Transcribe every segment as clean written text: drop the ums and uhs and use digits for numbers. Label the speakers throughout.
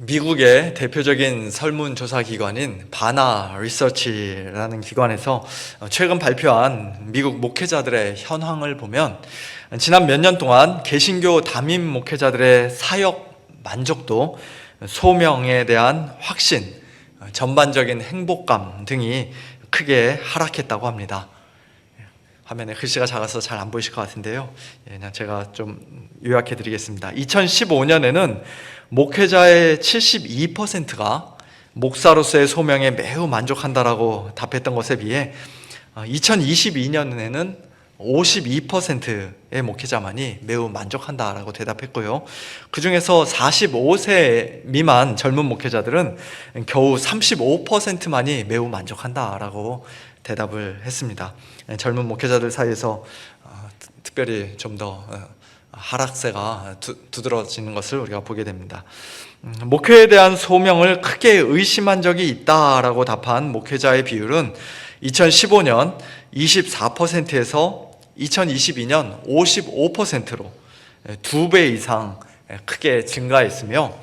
Speaker 1: 미국의 대표적인 설문조사 기관인 바나 리서치라는 기관에서 최근 발표한 미국 목회자들의 현황을 보면 지난 몇 년 동안 개신교 담임 목회자들의 사역 만족도, 소명에 대한 확신, 전반적인 행복감 등이 크게 하락했다고 합니다. 화면에 글씨가 작아서 잘 안 보이실 것 같은데요. 그냥 제가 좀 요약해 드리겠습니다. 2015년에는 목회자의 72%가 목사로서의 소명에 매우 만족한다라고 답했던 것에 비해 2022년에는 52%의 목회자만이 매우 만족한다라고 대답했고요. 그 중에서 45세 미만 젊은 목회자들은 겨우 35%만이 매우 만족한다라고 대답을 했습니다. 젊은 목회자들 사이에서 특별히 좀 더 하락세가 두드러지는 것을 우리가 보게 됩니다. 목회에 대한 소명을 크게 의심한 적이 있다라고 답한 목회자의 비율은 2015년 24%에서 2022년 55%로 2배 이상 크게 증가했으며,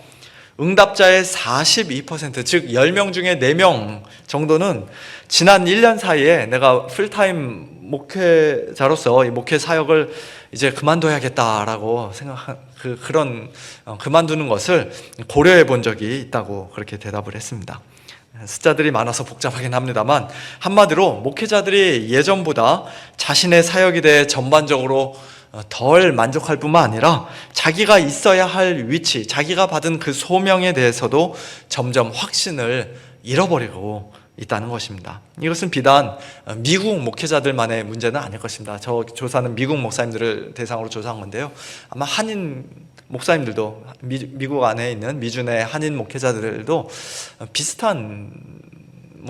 Speaker 1: 응답자의 42%, 즉 10명 중에 4명 정도는 지난 1년 사이에 내가 풀타임 목회자로서 이 목회 사역을 이제 그만둬야겠다라고 그런 그만두는 것을 고려해 본 적이 있다고 그렇게 대답을 했습니다. 숫자들이 많아서 복잡하긴 합니다만, 한마디로 목회자들이 예전보다 자신의 사역에 대해 전반적으로 덜 만족할 뿐만 아니라 자기가 있어야 할 위치, 자기가 받은 그 소명에 대해서도 점점 확신을 잃어버리고 있다는 것입니다. 이것은 비단 미국 목회자들만의 문제는 아닐 것입니다. 저 조사는 미국 목사님들을 대상으로 조사한 건데요, 아마 한인 목사님들도, 미국 안에 있는 미준의 한인 목회자들도 비슷한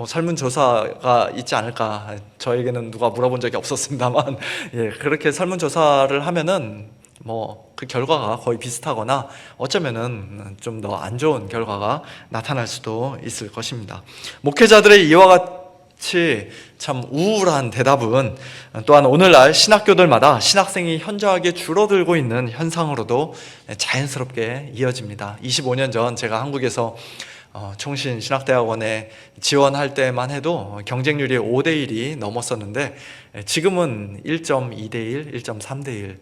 Speaker 1: 설문조사가 있지 않을까. 저에게는 누가 물어본 적이 없었습니다만, 그렇게 설문조사를 하면은 그 결과가 거의 비슷하거나 어쩌면은 좀 더 안 좋은 결과가 나타날 수도 있을 것입니다. 목회자들의 이와 같이 참 우울한 대답은 또한 오늘날 신학교들마다 신학생이 현저하게 줄어들고 있는 현상으로도 자연스럽게 이어집니다. 25년 전 제가 한국에서 총신신학대학원에 지원할 때만 해도 경쟁률이 5대1이 넘었었는데, 지금은 1.2대1, 1.3대1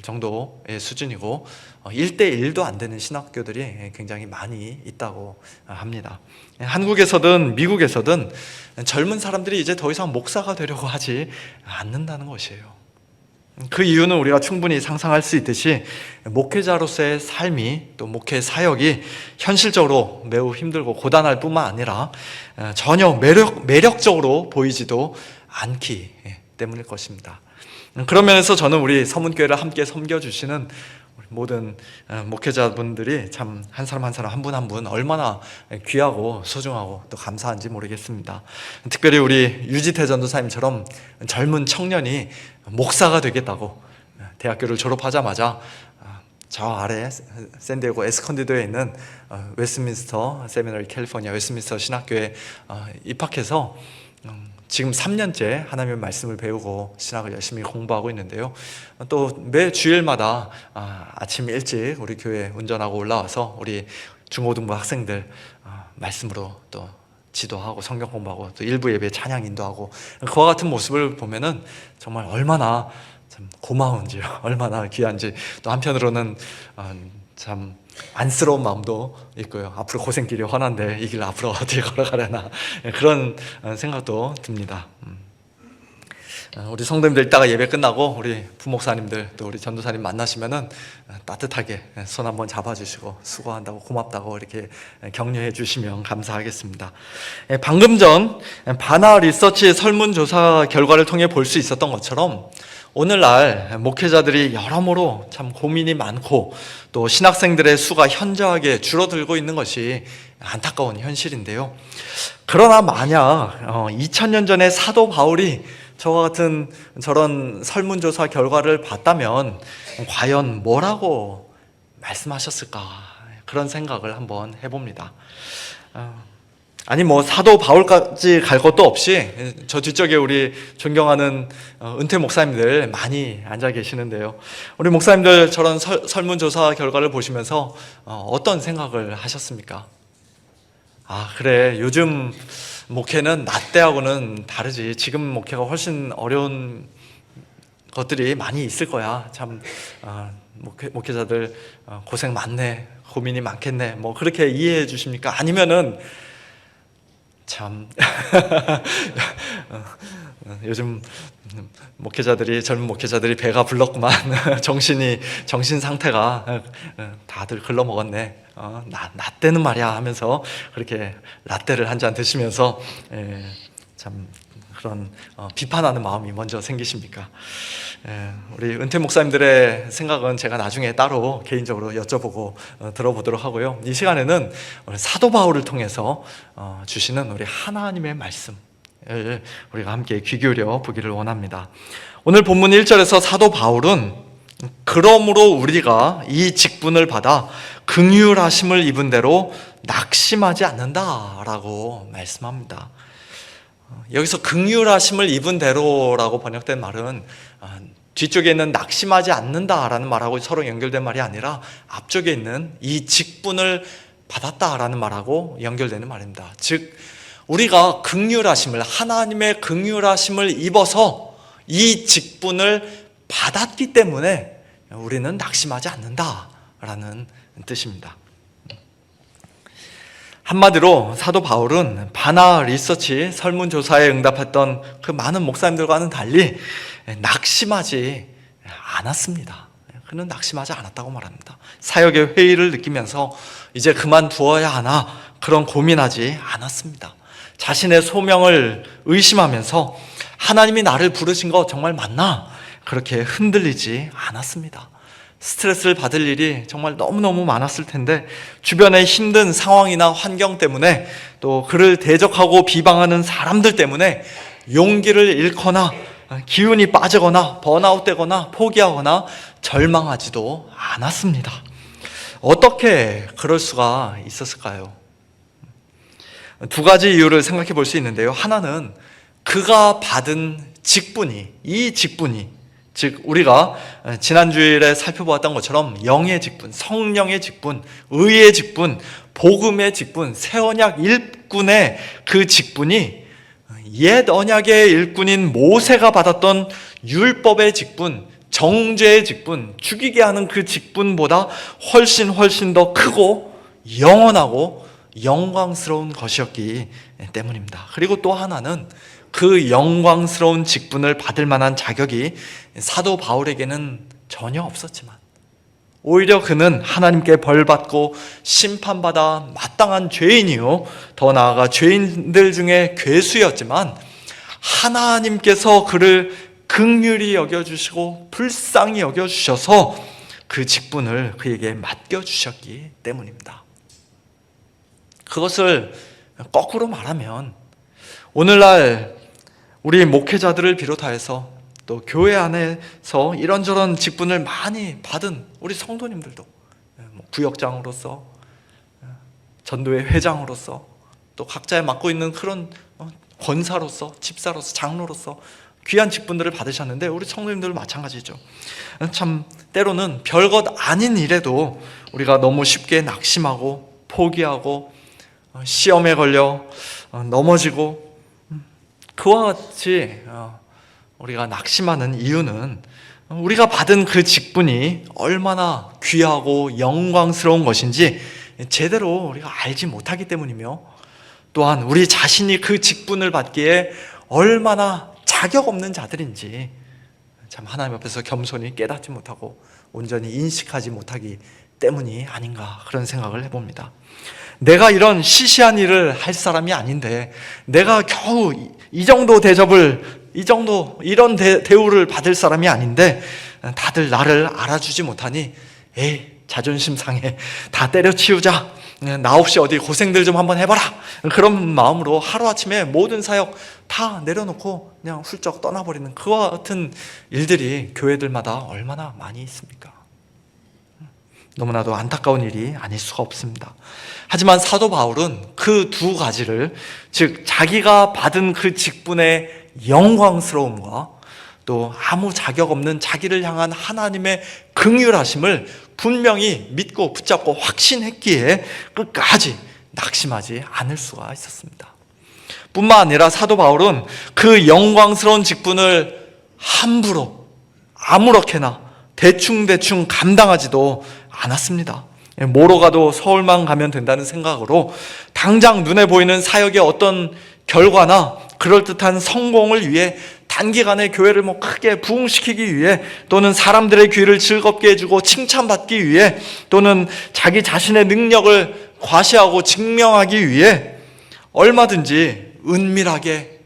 Speaker 1: 정도의 수준이고 1대1도 안 되는 신학교들이 굉장히 많이 있다고 합니다. 한국에서든 미국에서든 젊은 사람들이 이제 더 이상 목사가 되려고 하지 않는다는 것이에요. 그 이유는 우리가 충분히 상상할 수 있듯이 목회자로서의 삶이, 또 목회 사역이 현실적으로 매우 힘들고 고단할 뿐만 아니라 전혀 매력적으로 보이지도 않기 때문일 것입니다. 그런 면에서 저는 우리 서문교회를 함께 섬겨주시는 모든 목회자분들이 참 한 사람 한 사람, 한 분 한 분 얼마나 귀하고 소중하고 또 감사한지 모르겠습니다. 특별히 우리 유지태 전도사님처럼 젊은 청년이 목사가 되겠다고 대학교를 졸업하자마자 저 아래 샌디에고 에스컨디도에 있는 웨스트민스터 세미너리 캘리포니아 웨스트민스터 신학교에 입학해서 지금 3년째 하나님의 말씀을 배우고 신학을 열심히 공부하고 있는데요, 또 매 주일마다 아침 일찍 우리 교회 운전하고 올라와서 우리 중고등부 학생들 말씀으로 또 지도하고 성경 공부하고 또 일부 예배 찬양 인도하고, 그와 같은 모습을 보면은 정말 얼마나 참 고마운지요, 얼마나 귀한지, 또 한편으로는 참 안쓰러운 마음도 있고요. 앞으로 고생길이 훤한데 이 길 앞으로 어떻게 걸어가려나, 그런 생각도 듭니다. 우리 성도님들 이따가 예배 끝나고 우리 부목사님들 또 우리 전도사님 만나시면은 따뜻하게 손 한번 잡아주시고 수고한다고, 고맙다고 이렇게 격려해 주시면 감사하겠습니다. 방금 전 바나 리서치 설문조사 결과를 통해 볼 수 있었던 것처럼 오늘날 목회자들이 여러모로 참 고민이 많고 또 신학생들의 수가 현저하게 줄어들고 있는 것이 안타까운 현실인데요, 그러나 만약 2000년 전에 사도 바울이 저와 같은 저런 설문조사 결과를 봤다면 과연 뭐라고 말씀하셨을까, 그런 생각을 한번 해봅니다. 아니 뭐 사도 바울까지 갈 것도 없이 저 뒤쪽에 우리 존경하는 은퇴 목사님들 많이 앉아 계시는데요. 우리 목사님들 저런 설문조사 결과를 보시면서 어떤 생각을 하셨습니까? 아 그래, 요즘 목회는 나 때하고는 다르지. 지금 목회가 훨씬 어려운 것들이 많이 있을 거야. 참 목회자들 고생 많네, 고민이 많겠네, 뭐 그렇게 이해해 주십니까? 아니면은 참 요즘 젊은 목회자들이 배가 불렀구만. 정신 상태가 다들 글러먹었네. 나 때는 말이야 하면서 그렇게 라떼를 한 잔 드시면서 참 그런 비판하는 마음이 먼저 생기십니까? 우리 은퇴 목사님들의 생각은 제가 나중에 따로 개인적으로 여쭤보고 들어보도록 하고요. 이 시간에는 우리 사도 바울을 통해서 주시는 우리 하나님의 말씀을 우리가 함께 귀 기울여 보기를 원합니다. 오늘 본문 1절에서 사도 바울은 그러므로 우리가 이 직분을 받아 긍휼하심을 입은 대로 낙심하지 않는다라고 말씀합니다. 여기서 긍휼하심을 입은 대로라고 번역된 말은 뒤쪽에 있는 낙심하지 않는다라는 말하고 서로 연결된 말이 아니라 앞쪽에 있는 이 직분을 받았다라는 말하고 연결되는 말입니다. 즉 우리가 긍휼하심을, 하나님의 긍휼하심을 입어서 이 직분을 받았기 때문에 우리는 낙심하지 않는다라는 뜻입니다. 한마디로 사도 바울은 바나 리서치 설문조사에 응답했던 그 많은 목사님들과는 달리 낙심하지 않았습니다. 그는 낙심하지 않았다고 말합니다. 사역의 회의를 느끼면서 이제 그만두어야 하나 그런 고민하지 않았습니다. 자신의 소명을 의심하면서 하나님이 나를 부르신 거 정말 맞나? 그렇게 흔들리지 않았습니다. 스트레스를 받을 일이 정말 너무너무 많았을 텐데 주변의 힘든 상황이나 환경 때문에 또 그를 대적하고 비방하는 사람들 때문에 용기를 잃거나 기운이 빠지거나 번아웃되거나 포기하거나 절망하지도 않았습니다. 어떻게 그럴 수가 있었을까요? 두 가지 이유를 생각해 볼 수 있는데요. 하나는 그가 받은 직분이, 이 직분이, 즉 우리가 지난 주일에 살펴보았던 것처럼 영의 직분, 성령의 직분, 의의 직분, 복음의 직분, 새 언약 일꾼의 그 직분이 옛 언약의 일꾼인 모세가 받았던 율법의 직분, 정죄의 직분, 죽이게 하는 그 직분보다 훨씬 더 크고 영원하고 영광스러운 것이었기 때문입니다. 그리고 또 하나는 그 영광스러운 직분을 받을 만한 자격이 사도 바울에게는 전혀 없었지만 오히려 그는 하나님께 벌받고 심판받아 마땅한 죄인이요, 더 나아가 죄인들 중에 괴수였지만 하나님께서 그를 긍휼히 여겨주시고 불쌍히 여겨주셔서 그 직분을 그에게 맡겨주셨기 때문입니다. 그것을 거꾸로 말하면 오늘날 우리 목회자들을 비롯하여서 또 교회 안에서 이런저런 직분을 많이 받은 우리 성도님들도 구역장으로서, 전도회 회장으로서, 또 각자의 맡고 있는 그런 권사로서, 집사로서, 장로로서 귀한 직분들을 받으셨는데 우리 성도님들도 마찬가지죠. 참 때로는 별것 아닌 일에도 우리가 너무 쉽게 낙심하고 포기하고 시험에 걸려 넘어지고, 그와 같이 우리가 낙심하는 이유는 우리가 받은 그 직분이 얼마나 귀하고 영광스러운 것인지 제대로 우리가 알지 못하기 때문이며, 또한 우리 자신이 그 직분을 받기에 얼마나 자격 없는 자들인지 참 하나님 앞에서 겸손히 깨닫지 못하고 온전히 인식하지 못하기 때문이 아닌가, 그런 생각을 해봅니다. 내가 이런 시시한 일을 할 사람이 아닌데, 내가 겨우 이 정도 대접을, 이런 대우를 받을 사람이 아닌데 다들 나를 알아주지 못하니 에이 자존심 상해, 다 때려치우자, 나 없이 어디 고생들 좀 한번 해봐라, 그런 마음으로 하루아침에 모든 사역 다 내려놓고 그냥 훌쩍 떠나버리는 그와 같은 일들이 교회들마다 얼마나 많이 있습니까? 너무나도 안타까운 일이 아닐 수가 없습니다. 하지만 사도 바울은 그 두 가지를, 즉 자기가 받은 그 직분의 영광스러움과 또 아무 자격 없는 자기를 향한 하나님의 긍휼하심을 분명히 믿고 붙잡고 확신했기에 끝까지 낙심하지 않을 수가 있었습니다. 뿐만 아니라 사도 바울은 그 영광스러운 직분을 함부로 아무렇게나 대충 감당하지도 않았습니다. 뭐로 가도 서울만 가면 된다는 생각으로 당장 눈에 보이는 사역의 어떤 결과나 그럴듯한 성공을 위해 단기간에 교회를 크게 부흥시키기 위해, 또는 사람들의 귀를 즐겁게 해주고 칭찬받기 위해, 또는 자기 자신의 능력을 과시하고 증명하기 위해 얼마든지 은밀하게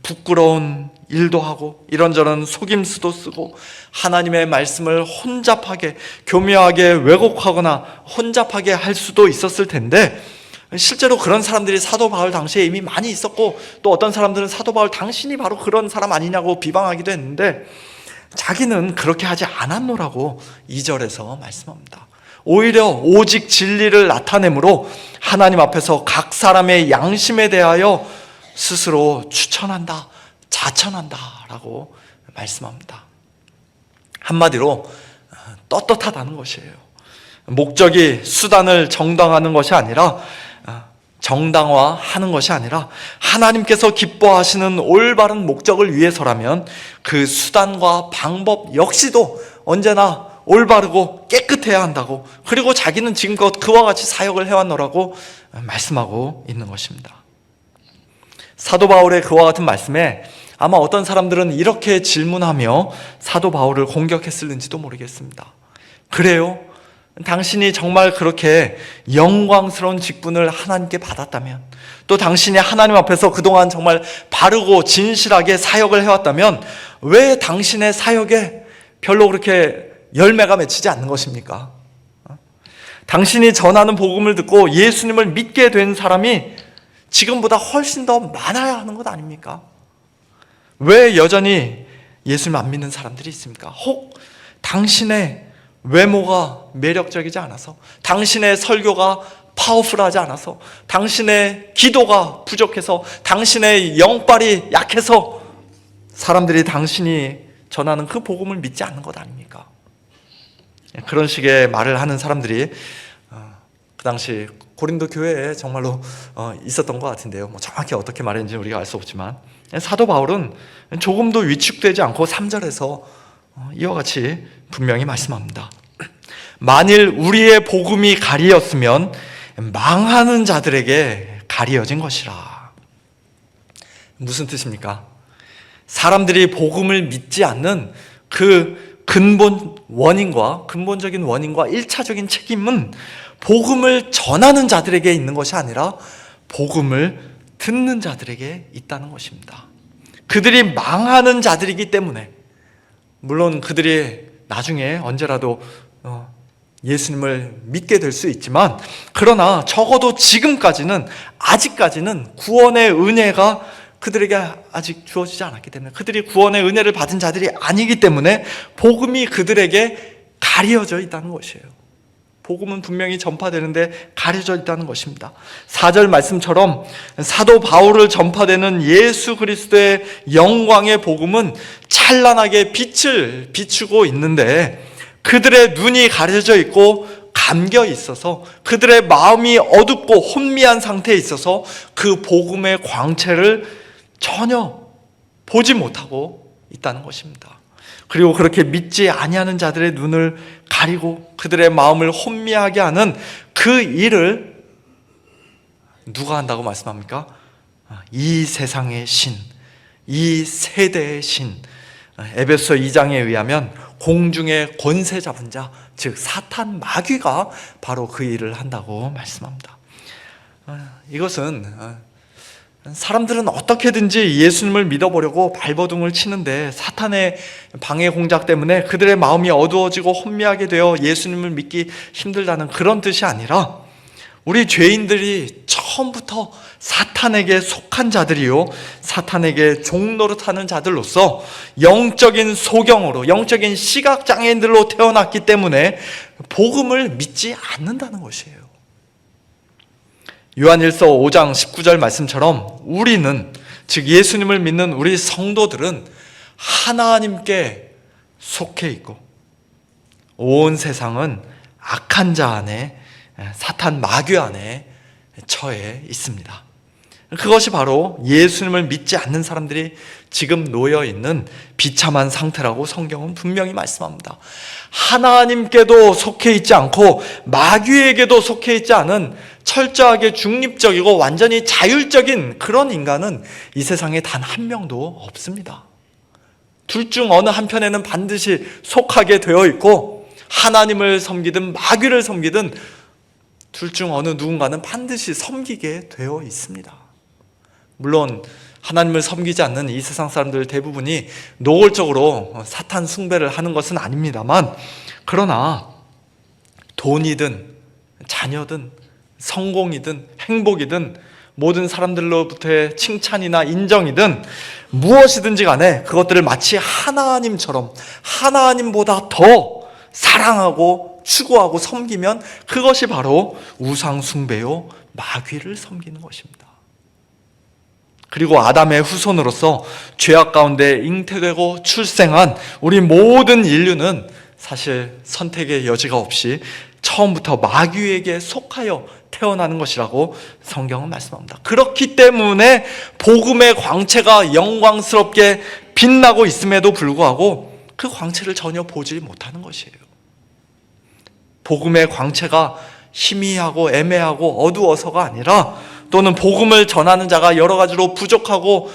Speaker 1: 부끄러운 일도 하고 이런저런 속임수도 쓰고 하나님의 말씀을 혼잡하게 교묘하게 왜곡하거나 혼잡하게 할 수도 있었을 텐데, 실제로 그런 사람들이 사도 바울 당시에 이미 많이 있었고, 또 어떤 사람들은 사도 바울 당신이 바로 그런 사람 아니냐고 비방하기도 했는데, 자기는 그렇게 하지 않았노라고 2절에서 말씀합니다. 오히려 오직 진리를 나타내므로 하나님 앞에서 각 사람의 양심에 대하여 스스로 추천한다, 자천한다 라고 말씀합니다. 한마디로 떳떳하다는 것이에요. 목적이 수단을 정당화하는 것이 아니라, 정당화하는 것이 아니라 하나님께서 기뻐하시는 올바른 목적을 위해서라면 그 수단과 방법 역시도 언제나 올바르고 깨끗해야 한다고, 그리고 자기는 지금껏 그와 같이 사역을 해왔노라고 말씀하고 있는 것입니다. 사도 바울의 그와 같은 말씀에 아마 어떤 사람들은 이렇게 질문하며 사도 바울을 공격했을는지도 모르겠습니다. 그래요? 당신이 정말 그렇게 영광스러운 직분을 하나님께 받았다면, 또 당신이 하나님 앞에서 그동안 정말 바르고 진실하게 사역을 해왔다면 왜 당신의 사역에 별로 그렇게 열매가 맺히지 않는 것입니까? 당신이 전하는 복음을 듣고 예수님을 믿게 된 사람이 지금보다 훨씬 더 많아야 하는 것 아닙니까? 왜 여전히 예수님 안 믿는 사람들이 있습니까? 혹 당신의 외모가 매력적이지 않아서, 당신의 설교가 파워풀하지 않아서, 당신의 기도가 부족해서, 당신의 영빨이 약해서 사람들이 당신이 전하는 그 복음을 믿지 않는 것 아닙니까? 그런 식의 말을 하는 사람들이 그 당시 고린도 교회에 정말로 있었던 것 같은데요. 정확히 어떻게 말했는지 우리가 알 수 없지만, 사도 바울은 조금도 위축되지 않고 3절에서 이와 같이 분명히 말씀합니다. 만일 우리의 복음이 가리였으면 망하는 자들에게 가리어진 것이라. 무슨 뜻입니까? 사람들이 복음을 믿지 않는 그 근본적인 원인과 1차적인 책임은 복음을 전하는 자들에게 있는 것이 아니라 복음을 듣는 자들에게 있다는 것입니다. 그들이 망하는 자들이기 때문에, 물론 그들이 나중에 언제라도 예수님을 믿게 될 수 있지만, 그러나 적어도 아직까지는 구원의 은혜가 그들에게 아직 주어지지 않았기 때문에, 그들이 구원의 은혜를 받은 자들이 아니기 때문에 복음이 그들에게 가려져 있다는 것이에요. 복음은 분명히 전파되는데 가려져 있다는 것입니다. 4절 말씀처럼 사도 바울을 전파되는 예수 그리스도의 영광의 복음은 찬란하게 빛을 비추고 있는데, 그들의 눈이 가려져 있고 감겨 있어서, 그들의 마음이 어둡고 혼미한 상태에 있어서 그 복음의 광채를 전혀 보지 못하고 있다는 것입니다. 그리고 그렇게 믿지 아니하는 자들의 눈을 가리고 그들의 마음을 혼미하게 하는 그 일을 누가 한다고 말씀합니까? 이 세상의 신, 이 세대의 신, 에베소 2장에 의하면 공중의 권세 잡은 자, 즉 사탄 마귀가 바로 그 일을 한다고 말씀합니다. 이것은 사람들은 어떻게든지 예수님을 믿어보려고 발버둥을 치는데, 사탄의 방해 공작 때문에 그들의 마음이 어두워지고 혼미하게 되어 예수님을 믿기 힘들다는 그런 뜻이 아니라, 우리 죄인들이 처음부터 사탄에게 속한 자들이요, 사탄에게 종노릇하는 자들로서 영적인 소경으로, 영적인 시각장애인들로 태어났기 때문에 복음을 믿지 않는다는 것이에요. 요한일서 5장 19절 말씀처럼 우리는, 즉 예수님을 믿는 우리 성도들은 하나님께 속해 있고 온 세상은 악한 자 안에, 사탄 마귀 안에 처해 있습니다. 그것이 바로 예수님을 믿지 않는 사람들이 지금 놓여 있는 비참한 상태라고 성경은 분명히 말씀합니다. 하나님께도 속해 있지 않고 마귀에게도 속해 있지 않은 철저하게 중립적이고 완전히 자율적인 그런 인간은 이 세상에 단 한 명도 없습니다. 둘 중 어느 한편에는 반드시 속하게 되어 있고, 하나님을 섬기든 마귀를 섬기든 둘 중 어느 누군가는 반드시 섬기게 되어 있습니다. 물론 하나님을 섬기지 않는 이 세상 사람들 대부분이 노골적으로 사탄 숭배를 하는 것은 아닙니다만, 그러나 돈이든 자녀든 성공이든 행복이든 모든 사람들로부터의 칭찬이나 인정이든 무엇이든지 간에 그것들을 마치 하나님처럼, 하나님보다 더 사랑하고 추구하고 섬기면 그것이 바로 우상 숭배요, 마귀를 섬기는 것입니다. 그리고 아담의 후손으로서 죄악 가운데 잉태되고 출생한 우리 모든 인류는 사실 선택의 여지가 없이 처음부터 마귀에게 속하여 태어나는 것이라고 성경은 말씀합니다. 그렇기 때문에 복음의 광채가 영광스럽게 빛나고 있음에도 불구하고 그 광채를 전혀 보지 못하는 것이에요. 복음의 광채가 희미하고 애매하고 어두워서가 아니라, 또는 복음을 전하는 자가 여러 가지로 부족하고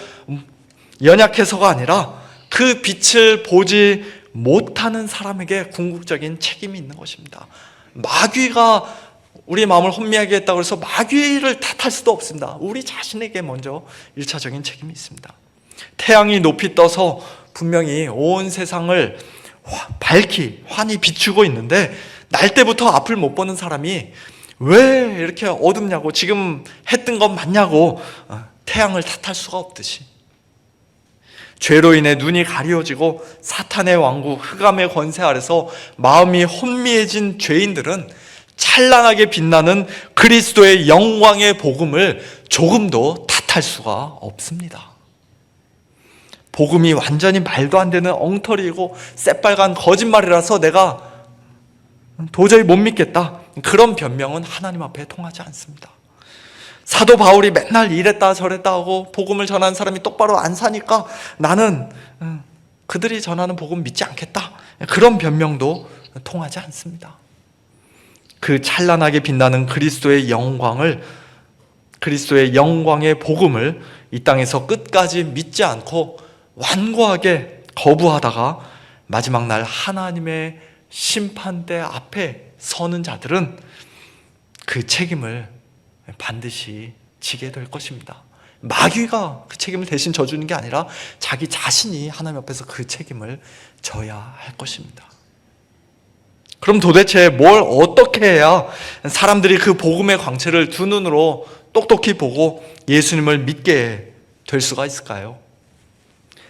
Speaker 1: 연약해서가 아니라, 그 빛을 보지 못하는 사람에게 궁극적인 책임이 있는 것입니다. 마귀가 우리 마음을 혼미하게 했다고 해서 마귀를 탓할 수도 없습니다. 우리 자신에게 먼저 1차적인 책임이 있습니다. 태양이 높이 떠서 분명히 온 세상을 밝히 환히 비추고 있는데, 날 때부터 앞을 못 보는 사람이 왜 이렇게 어둡냐고, 지금 해 뜬 건 맞냐고 태양을 탓할 수가 없듯이, 죄로 인해 눈이 가려지고 사탄의 왕국, 흑암의 권세 아래서 마음이 혼미해진 죄인들은 찬란하게 빛나는 그리스도의 영광의 복음을 조금도 탓할 수가 없습니다. 복음이 완전히 말도 안 되는 엉터리이고 새빨간 거짓말이라서 내가 도저히 못 믿겠다, 그런 변명은 하나님 앞에 통하지 않습니다. 사도 바울이 맨날 이랬다 저랬다 하고 복음을 전하는 사람이 똑바로 안 사니까 나는 그들이 전하는 복음 믿지 않겠다, 그런 변명도 통하지 않습니다. 그 찬란하게 빛나는 그리스도의 영광을, 그리스도의 영광의 복음을 이 땅에서 끝까지 믿지 않고 완고하게 거부하다가 마지막 날 하나님의 심판대 앞에 서는 자들은 그 책임을 반드시 지게 될 것입니다. 마귀가 그 책임을 대신 져주는 게 아니라 자기 자신이 하나님 앞에서 그 책임을 져야 할 것입니다. 그럼 도대체 뭘 어떻게 해야 사람들이 그 복음의 광채를 두 눈으로 똑똑히 보고 예수님을 믿게 될 수가 있을까요?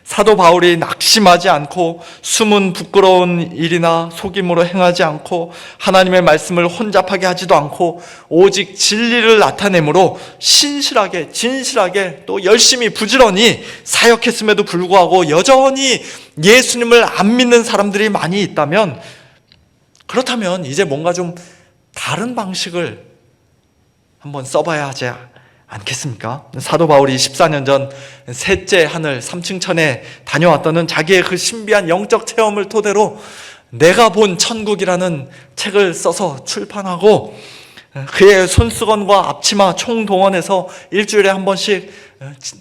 Speaker 1: 사도 바울이 낙심하지 않고 숨은 부끄러운 일이나 속임으로 행하지 않고 하나님의 말씀을 혼잡하게 하지도 않고 오직 진리를 나타내므로 신실하게, 진실하게, 또 열심히 부지런히 사역했음에도 불구하고 여전히 예수님을 안 믿는 사람들이 많이 있다면, 그렇다면 이제 뭔가 좀 다른 방식을 한번 써봐야 하지 않겠습니까? 사도 바울이 14년 전 셋째 하늘 3층 천에 다녀왔다는 자기의 그 신비한 영적 체험을 토대로 내가 본 천국이라는 책을 써서 출판하고, 그의 손수건과 앞치마 총동원해서 일주일에 한 번씩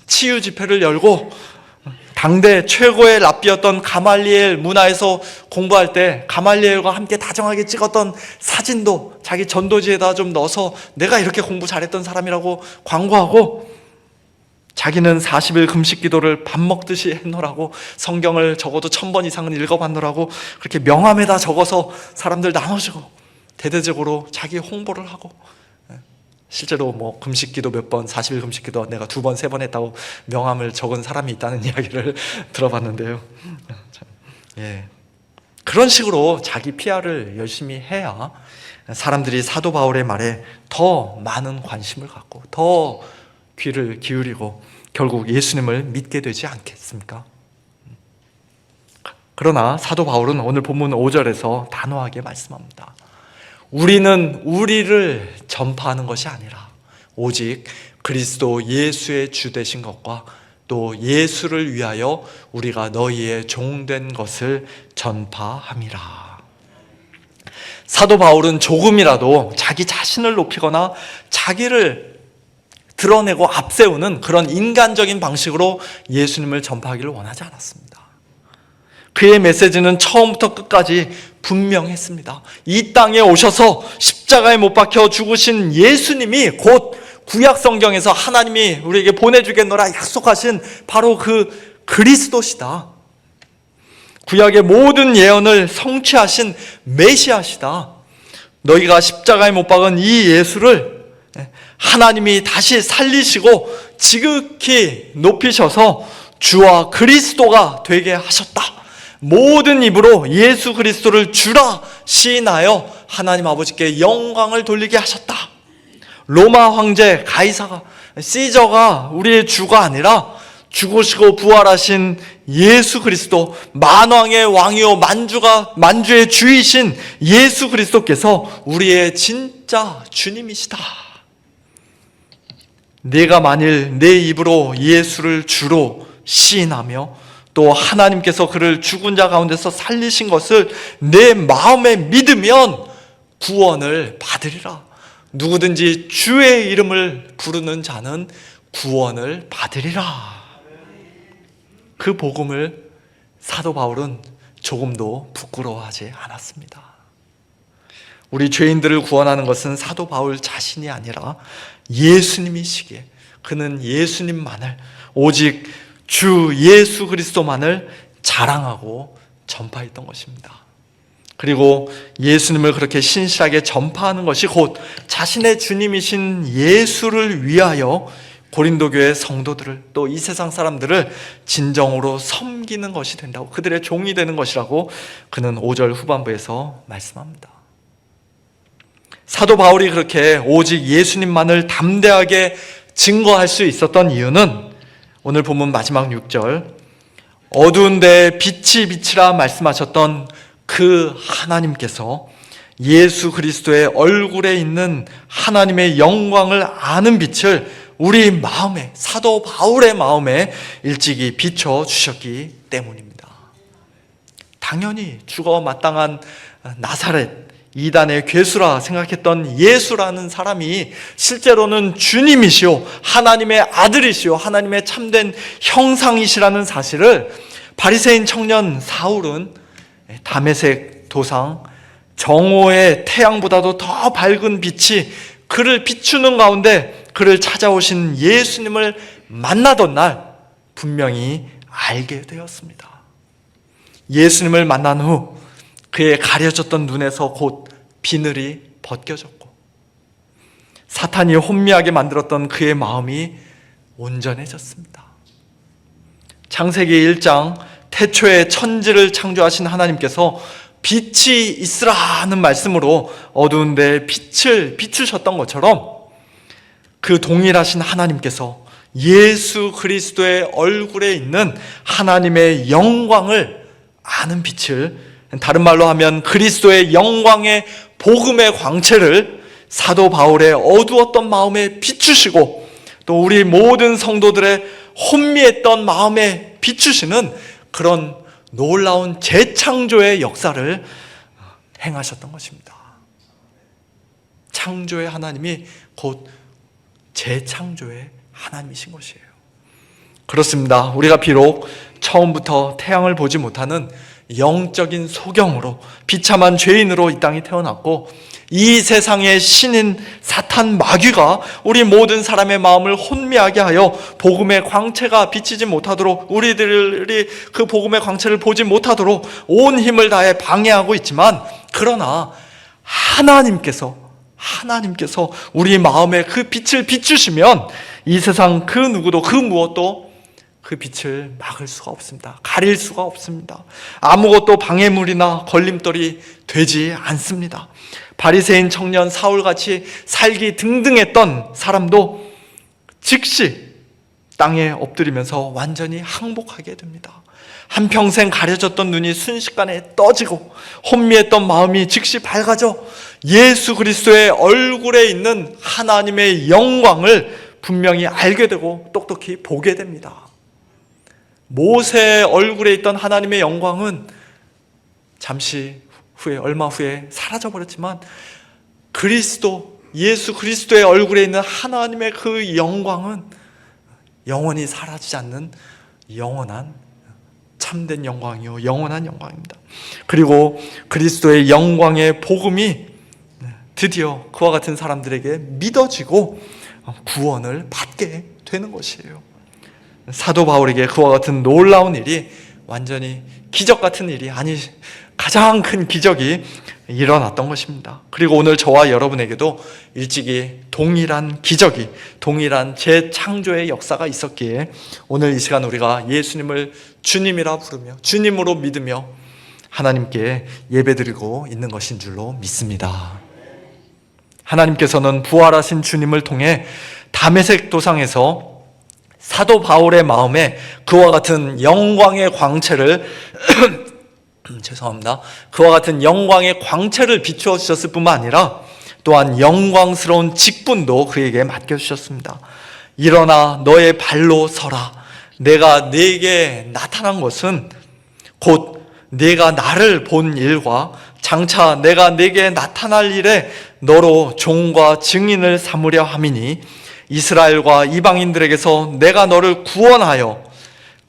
Speaker 1: 치유 집회를 열고, 당대 최고의 랍비였던 가말리엘 문화에서 공부할 때 가말리엘과 함께 다정하게 찍었던 사진도 자기 전도지에다 좀 넣어서 내가 이렇게 공부 잘했던 사람이라고 광고하고, 자기는 40일 금식 기도를 밥 먹듯이 했노라고, 성경을 적어도 1000번 이상은 읽어봤노라고 그렇게 명함에다 적어서 사람들 나눠주고 대대적으로 자기 홍보를 하고, 실제로 뭐 금식기도 몇 번, 40일 금식기도 내가 2번, 3번 했다고 명함을 적은 사람이 있다는 이야기를 들어봤는데요. 예. 그런 식으로 자기 PR을 열심히 해야 사람들이 사도 바울의 말에 더 많은 관심을 갖고 더 귀를 기울이고 결국 예수님을 믿게 되지 않겠습니까? 그러나 사도 바울은 오늘 본문 5절에서 단호하게 말씀합니다. 우리는 우리를 전파하는 것이 아니라 오직 그리스도 예수의 주 되신 것과 또 예수를 위하여 우리가 너희의 종된 것을 전파함이라. 사도 바울은 조금이라도 자기 자신을 높이거나 자기를 드러내고 앞세우는 그런 인간적인 방식으로 예수님을 전파하기를 원하지 않았습니다. 그의 메시지는 처음부터 끝까지 분명했습니다. 이 땅에 오셔서 십자가에 못 박혀 죽으신 예수님이 곧 구약 성경에서 하나님이 우리에게 보내주겠노라 약속하신 바로 그 그리스도시다. 구약의 모든 예언을 성취하신 메시아시다. 너희가 십자가에 못 박은 이 예수를 하나님이 다시 살리시고 지극히 높이셔서 주와 그리스도가 되게 하셨다. 모든 입으로 예수 그리스도를 주라 시인하여 하나님 아버지께 영광을 돌리게 하셨다. 로마 황제 가이사가 시저가 우리의 주가 아니라 죽으시고 부활하신 예수 그리스도, 만왕의 왕이요 만주의 주이신 예수 그리스도께서 우리의 진짜 주님이시다. 내가 만일 내 입으로 예수를 주로 시인하며 또 하나님께서 그를 죽은 자 가운데서 살리신 것을 내 마음에 믿으면 구원을 받으리라. 누구든지 주의 이름을 부르는 자는 구원을 받으리라. 그 복음을 사도 바울은 조금도 부끄러워하지 않았습니다. 우리 죄인들을 구원하는 것은 사도 바울 자신이 아니라 예수님이시기에 그는 예수님만을, 오직 주 예수 그리스도만을 자랑하고 전파했던 것입니다. 그리고 예수님을 그렇게 신실하게 전파하는 것이 곧 자신의 주님이신 예수를 위하여 고린도 교회 성도들을, 또 이 세상 사람들을 진정으로 섬기는 것이 된다고, 그들의 종이 되는 것이라고 그는 5절 후반부에서 말씀합니다. 사도 바울이 그렇게 오직 예수님만을 담대하게 증거할 수 있었던 이유는 오늘 본문 마지막 6절, 어두운 데에 빛이 비치라 말씀하셨던 그 하나님께서 예수 그리스도의 얼굴에 있는 하나님의 영광을 아는 빛을 우리 마음에, 사도 바울의 마음에 일찍이 비춰주셨기 때문입니다. 당연히 죽어 마땅한 나사렛, 이단의 괴수라 생각했던 예수라는 사람이 실제로는 주님이시오, 하나님의 아들이시오, 하나님의 참된 형상이시라는 사실을 바리새인 청년 사울은 다메섹 도상 정오의 태양보다도 더 밝은 빛이 그를 비추는 가운데 그를 찾아오신 예수님을 만나던 날 분명히 알게 되었습니다. 예수님을 만난 후 그의 가려졌던 눈에서 곧 비늘이 벗겨졌고 사탄이 혼미하게 만들었던 그의 마음이 온전해졌습니다. 창세기 1장 태초에 천지를 창조하신 하나님께서 빛이 있으라 하는 말씀으로 어두운 데에 빛을 비추셨던 것처럼 그 동일하신 하나님께서 예수 그리스도의 얼굴에 있는 하나님의 영광을 아는 빛을, 다른 말로 하면 그리스도의 영광의 복음의 광채를 사도 바울의 어두웠던 마음에 비추시고 또 우리 모든 성도들의 혼미했던 마음에 비추시는 그런 놀라운 재창조의 역사를 행하셨던 것입니다. 창조의 하나님이 곧 재창조의 하나님이신 것이에요. 그렇습니다. 우리가 비록 처음부터 태양을 보지 못하는 영적인 소경으로 비참한 죄인으로 이 땅에 태어났고 이 세상의 신인 사탄 마귀가 우리 모든 사람의 마음을 혼미하게 하여 복음의 광채가 비치지 못하도록, 우리들이 그 복음의 광채를 보지 못하도록 온 힘을 다해 방해하고 있지만, 그러나 하나님께서 하나님께서 우리 마음에 그 빛을 비추시면 이 세상 그 누구도 그 무엇도 그 빛을 막을 수가 없습니다. 가릴 수가 없습니다. 아무것도 방해물이나 걸림돌이 되지 않습니다. 바리새인 청년 사울같이 살기 등등했던 사람도 즉시 땅에 엎드리면서 완전히 항복하게 됩니다. 한평생 가려졌던 눈이 순식간에 떠지고 혼미했던 마음이 즉시 밝아져 예수 그리스도의 얼굴에 있는 하나님의 영광을 분명히 알게 되고 똑똑히 보게 됩니다. 모세의 얼굴에 있던 하나님의 영광은 잠시 후에, 얼마 후에 사라져버렸지만 예수 그리스도의 얼굴에 있는 하나님의 그 영광은 영원히 사라지지 않는 영원한 참된 영광이요, 영원한 영광입니다. 그리고 그리스도의 영광의 복음이 드디어 그와 같은 사람들에게 믿어지고 구원을 받게 되는 것이에요. 사도 바울에게 그와 같은 놀라운 일이 완전히 기적 같은 일이 가장 큰 기적이 일어났던 것입니다. 그리고 오늘 저와 여러분에게도 일찍이 동일한 기적이, 동일한 재창조의 역사가 있었기에 오늘 이 시간 우리가 예수님을 주님이라 부르며 주님으로 믿으며 하나님께 예배드리고 있는 것인 줄로 믿습니다. 하나님께서는 부활하신 주님을 통해 다메섹 도상에서 사도 바울의 마음에 그와 같은 영광의 광채를 그와 같은 영광의 광채를 비추어 주셨을 뿐만 아니라 또한 영광스러운 직분도 그에게 맡겨주셨습니다. 일어나 너의 발로 서라. 내가 네게 나타난 것은 곧 네가 나를 본 일과 장차 내가 네게 나타날 일에 너로 종과 증인을 삼으려 함이니 이스라엘과 이방인들에게서 내가 너를 구원하여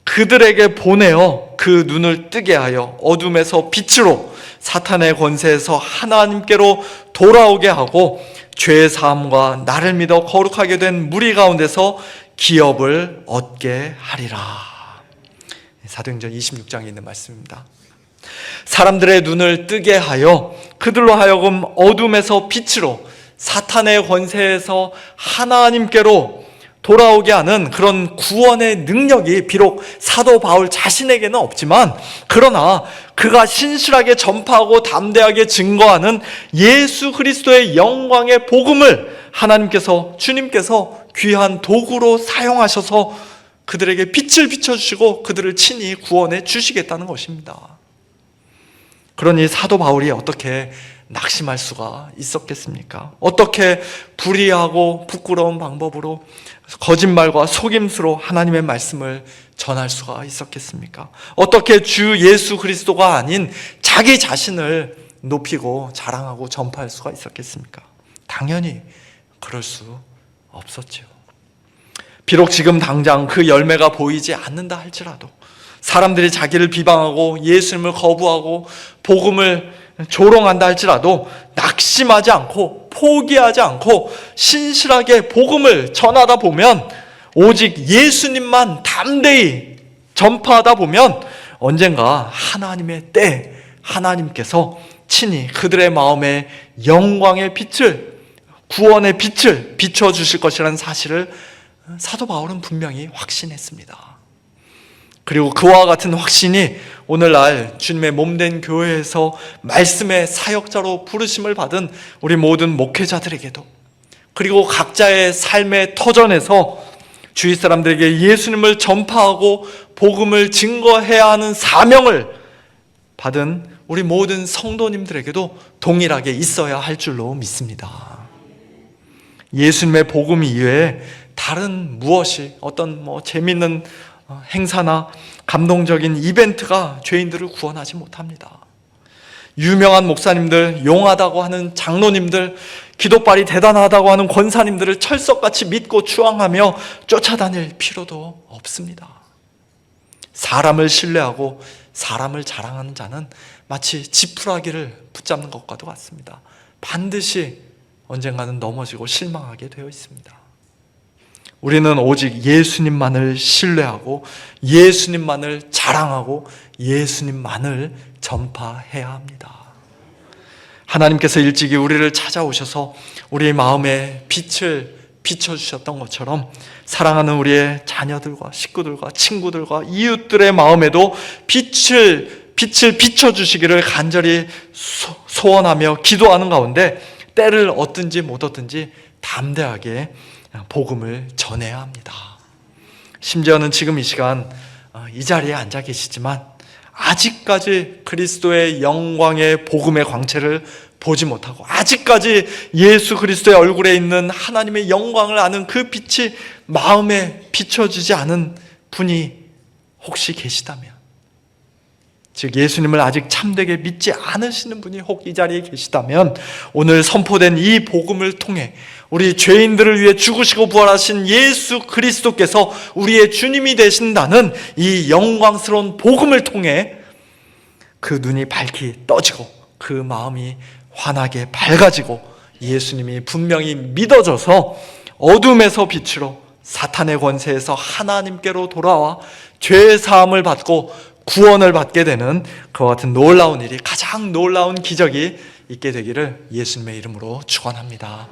Speaker 1: 그들에게 보내어 그 눈을 뜨게 하여 어둠에서 빛으로 사탄의 권세에서 하나님께로 돌아오게 하고 죄 사함과 나를 믿어 거룩하게 된 무리 가운데서 기업을 얻게 하리라. 사도행전 26장에 있는 말씀입니다. 사람들의 눈을 뜨게 하여 그들로 하여금 어둠에서 빛으로 사탄의 권세에서 하나님께로 돌아오게 하는 그런 구원의 능력이 비록 사도 바울 자신에게는 없지만, 그러나 그가 신실하게 전파하고 담대하게 증거하는 예수 그리스도의 영광의 복음을 주님께서 귀한 도구로 사용하셔서 그들에게 빛을 비춰주시고 그들을 친히 구원해 주시겠다는 것입니다. 그러니 사도 바울이 어떻게 낙심할 수가 있었겠습니까? 어떻게 불의하고 부끄러운 방법으로 거짓말과 속임수로 하나님의 말씀을 전할 수가 있었겠습니까? 어떻게 주 예수 그리스도가 아닌 자기 자신을 높이고 자랑하고 전파할 수가 있었겠습니까? 당연히 그럴 수 없었죠. 비록 지금 당장 그 열매가 보이지 않는다 할지라도, 사람들이 자기를 비방하고 예수님을 거부하고 복음을 조롱한다 할지라도 낙심하지 않고 포기하지 않고 신실하게 복음을 전하다 보면, 오직 예수님만 담대히 전파하다 보면 언젠가 하나님의 때 하나님께서 친히 그들의 마음에 영광의 빛을, 구원의 빛을 비춰주실 것이라는 사실을 사도 바울은 분명히 확신했습니다. 그리고 그와 같은 확신이 오늘날 주님의 몸된 교회에서 말씀의 사역자로 부르심을 받은 우리 모든 목회자들에게도, 그리고 각자의 삶의 터전에서 주위 사람들에게 예수님을 전파하고 복음을 증거해야 하는 사명을 받은 우리 모든 성도님들에게도 동일하게 있어야 할 줄로 믿습니다. 예수님의 복음 이외에 다른 무엇이, 어떤 재미있는 행사나 감동적인 이벤트가 죄인들을 구원하지 못합니다. 유명한 목사님들, 용하다고 하는 장로님들, 기도발이 대단하다고 하는 권사님들을 철석같이 믿고 추앙하며 쫓아다닐 필요도 없습니다. 사람을 신뢰하고 사람을 자랑하는 자는 마치 지푸라기를 붙잡는 것과도 같습니다. 반드시 언젠가는 넘어지고 실망하게 되어 있습니다. 우리는 오직 예수님만을 신뢰하고 예수님만을 자랑하고 예수님만을 전파해야 합니다. 하나님께서 일찍이 우리를 찾아오셔서 우리의 마음에 빛을 비춰주셨던 것처럼 사랑하는 우리의 자녀들과 식구들과 친구들과 이웃들의 마음에도 빛을 비춰주시기를 간절히 소원하며 기도하는 가운데 때를 얻든지 못 얻든지 담대하게 복음을 전해야 합니다. 심지어는 지금 이 시간 이 자리에 앉아 계시지만 아직까지 그리스도의 영광의 복음의 광채를 보지 못하고 아직까지 예수 그리스도의 얼굴에 있는 하나님의 영광을 아는 그 빛이 마음에 비춰지지 않은 분이 혹시 계시다면, 즉 예수님을 아직 참되게 믿지 않으시는 분이 혹 이 자리에 계시다면 오늘 선포된 이 복음을 통해 우리 죄인들을 위해 죽으시고 부활하신 예수 그리스도께서 우리의 주님이 되신다는 이 영광스러운 복음을 통해 그 눈이 밝히 떠지고 그 마음이 환하게 밝아지고 예수님이 분명히 믿어져서 어둠에서 빛으로 사탄의 권세에서 하나님께로 돌아와 죄의 사함을 받고 구원을 받게 되는 그와 같은 놀라운 일이, 가장 놀라운 기적이 있게 되기를 예수님의 이름으로 축원합니다.